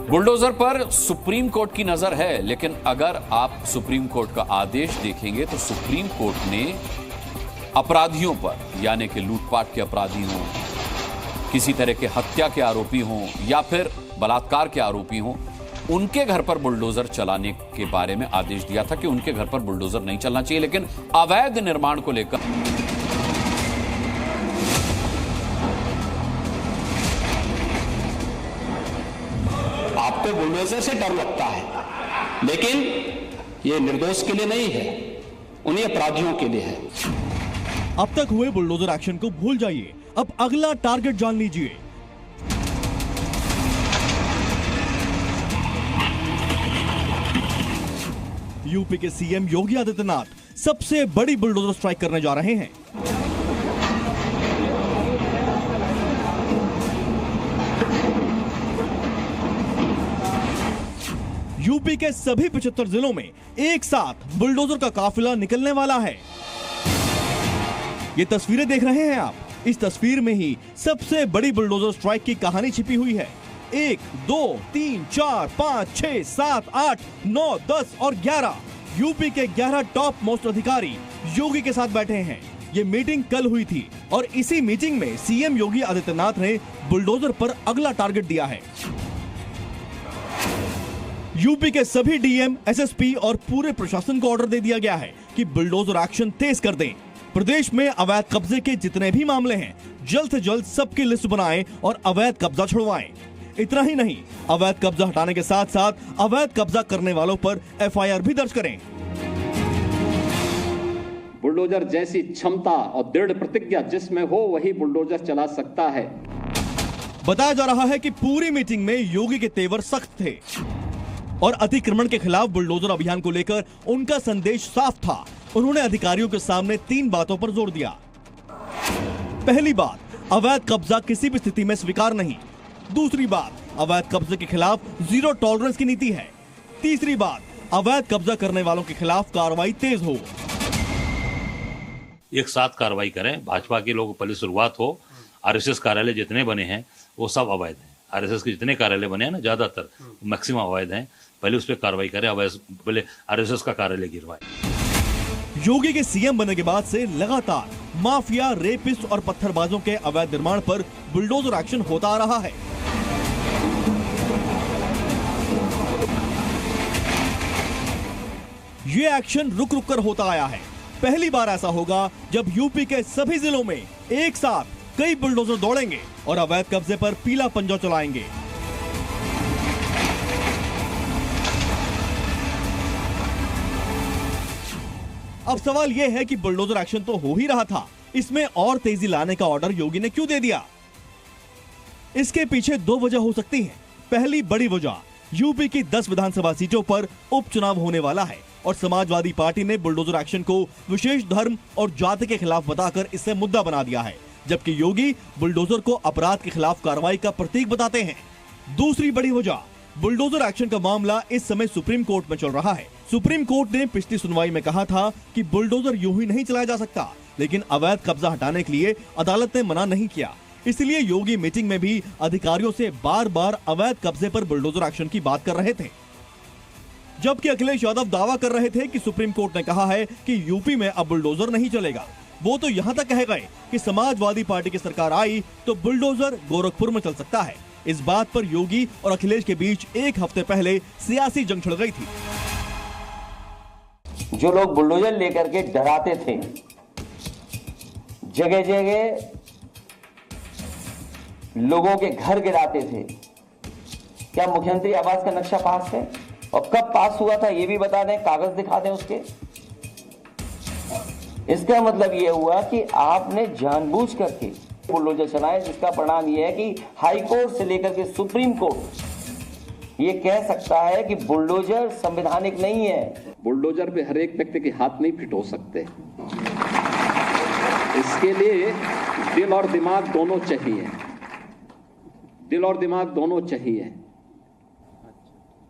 Bulldozer पर supreme court की नजर है, लेकिन अगर आप सुप्रीम कोर्ट का आदेश देखेंगे तो सुप्रीम कोर्ट ने अपराधियों पर, यानी कि लूटपाट के अपराधी हों, किसी तरह के हत्या के आरोपी हों या फिर बलात्कार के आरोपी हों, उनके घर पर बुलडोजर चलाने के बारे में आदेश दिया था कि उनके घर पर बुलडोजर नहीं चलना चाहिए। लेकिन अवैध निर्माण को लेकर आपको बुलडोजर से डर लगता है, लेकिन ये निर्दोष के लिए नहीं है, उन्हीं अपराधियों के लिए है। अब तक हुए बुलडोजर एक्शन को भूल जाइए, अब अगला टारगेट जान लीजिए। यूपी के सीएम योगी आदित्यनाथ सबसे बड़ी बुलडोजर स्ट्राइक करने जा रहे हैं। यूपी के सभी 75 जिलों में एक साथ बुलडोजर का काफिला निकलने वाला है। ये तस्वीरें देख रहे हैं आप, इस तस्वीर में ही सबसे बड़ी बुलडोजर स्ट्राइक की कहानी छिपी हुई है। 1, 2, 3, 4, 5, 6, 7, 8, 9, 10 और 11 यूपी के 11 टॉप मोस्ट अधिकारी योगी के साथ बैठे हैं। ये मीटिंग कल हुई थी और इसी मीटिंग में सीएम योगी आदित्यनाथ ने बुलडोजर पर अगला टारगेट दिया है। यूपी के सभी डीएम, एसएसपी और पूरे प्रशासन को ऑर्डर दे दिया गया है कि बुलडोजर एक्शन तेज कर दें। प्रदेश में अवैध कब्जे के जितने भी मामले हैं, जल्द से जल्द सबकी लिस्ट बनाएं और अवैध कब्जा छुड़वाएं। इतना ही नहीं, अवैध कब्जा हटाने के साथ साथ अवैध कब्जा करने वालों पर एफआईआर भी दर्ज करें। बुलडोजर जैसी क्षमता और दृढ़ प्रतिज्ञा जिसमें हो वही बुलडोजर चला सकता है। बताया जा रहा है कि पूरी मीटिंग में योगी के तेवर सख्त थे और अतिक्रमण के खिलाफ बुलडोजर अभियान को लेकर उनका संदेश साफ था। उन्होंने अधिकारियों के सामने 3 बातों पर जोर दिया। पहली बात, अवैध कब्जा किसी भी स्थिति में स्वीकार नहीं। दूसरी बात, अवैध कब्जे के खिलाफ जीरो टॉलरेंस की नीति है। तीसरी बात, अवैध कब्जा करने वालों के खिलाफ कार्रवाई तेज हो। एक साथ कार्रवाई करें। भाजपा के लोगों पहले शुरुआत हो। आरएसएस कार्यालय जितने बने हैं वो सब अवैध हैं। आरएसएस के जितने कार्यालय बने हैं ना, ज्यादातर मैक्सिमम अवैध हैं। पहले उस पर कार्रवाई करें, अवैध पहले आरएसएस का कार्यालय गिरवाएं। योगी के सीएम बनने के बाद से लगातार माफिया, रेपिस्ट और पत्थरबाजों के अवैध निर्माण पर बुलडोजर एक्शन होता आ रहा है। ये एक्शन रुक रुक कर होता आया है। पहली बार ऐसा होगा जब यूपी के सभी जिलों में एक साथ कई बुलडोजर दौड़ेंगे और अवैध कब्जे पर पीला पंजा चलाएंगे। अब सवाल यह है कि बुलडोजर एक्शन तो हो ही रहा था, इसमें और तेजी लाने का ऑर्डर योगी ने क्यों दे दिया? इसके पीछे 2 वजह हो सकती हैं। पहली बड़ी वजह, यूपी की 10 विधानसभा सीटों पर उपचुनाव होने वाला है और समाजवादी पार्टी ने बुलडोजर एक्शन को विशेष धर्म और जाति के खिलाफ बताकर इसे मुद्दा बना दिया है, जबकि योगी बुलडोजर को अपराध के खिलाफ कार्रवाई का प्रतीक बताते हैं। दूसरी बड़ी वजह, बुलडोजर एक्शन का मामला इस समय सुप्रीम कोर्ट में चल रहा है। सुप्रीम कोर्ट ने पिछली सुनवाई में कहा था कि बुलडोजर यूं ही नहीं चलाया जा सकता, लेकिन अवैध कब्जा हटाने के लिए अदालत ने मना नहीं किया। इसलिए योगी मीटिंग में भी अधिकारियों से बार बार अवैध कब्जे पर बुलडोजर एक्शन की बात कर रहे थे, जबकि अखिलेश यादव दावा कर रहे थे कि सुप्रीम कोर्ट ने कहा है कि यूपी में अब बुलडोजर नहीं चलेगा। वो तो यहां तक कह गए कि समाजवादी पार्टी की सरकार आई तो बुलडोजर गोरखपुर में चल सकता है। इस बात पर योगी और अखिलेश के बीच 1 हफ्ते पहले सियासी जंग छिड़ गई थी। जो लोग बुलडोजर लेकर के डराते थे, जगह जगह लोगों के घर गिराते थे, क्या मुख्यमंत्री आवास का नक्शा पास है? और कब पास हुआ था ये भी बता दें, कागज दिखा दें उसके। इसका मतलब यह हुआ कि आपने जानबूझ करके बुलडोजर चलाए, जिसका परिणाम यह है कि हाई कोर्ट से लेकर के सुप्रीम कोर्ट ये कह सकता है कि बुलडोजर संवैधानिक नहीं है। बुलडोजर पे हर एक व्यक्ति के हाथ नहीं फिट हो सकते। इसके लिए दिल और दिमाग दोनों चाहिए। दिल और दिमाग दोनों चाहिए।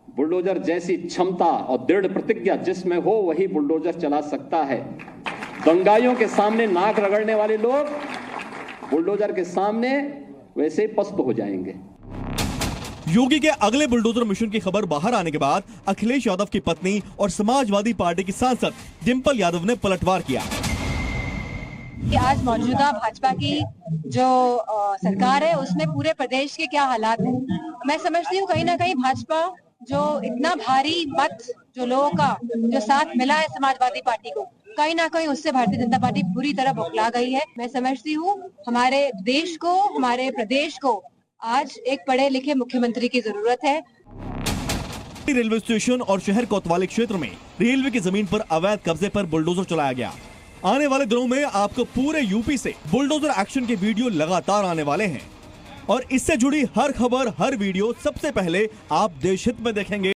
बुलडोजर जैसी क्षमता और दृढ़ प्रतिज्ञा जिसमें हो वही बुलडोजर चला सकता है। दंगाइयों के सामने नाक रगड़ने वाले लोग बुलडोजर के सामने वैसे पस्त हो जाएंगे। योगी के अगले बुलडोजर मिशन की खबर बाहर आने के बाद अखिलेश यादव की पत्नी और समाजवादी पार्टी की सांसद डिंपल यादव ने पलटवार किया। कि आज मौजूदा भाजपा की जो सरकार है उसमें पूरे प्रदेश के क्या हालात हैं। मैं समझती हूँ कहीं ना कहीं भाजपा जो इतना भारी मत जो लोगों का जो साथ मिला है समाजवादी पार्टी को, कहीं ना कहीं उससे भारतीय जनता पार्टी पूरी तरह बौखला गई है। मैं समझती हूँ हमारे देश को, हमारे प्रदेश को आज एक पढ़े लिखे मुख्यमंत्री की जरूरत है। रेलवे स्टेशन और शहर कोतवाली क्षेत्र में रेलवे की जमीन पर अवैध कब्जे पर बुलडोजर चलाया गया। आने वाले दिनों में आपको पूरे यूपी से बुलडोजर एक्शन के वीडियो लगातार आने वाले हैं और इससे जुड़ी हर खबर, हर वीडियो सबसे पहले आप देश हित में देखेंगे।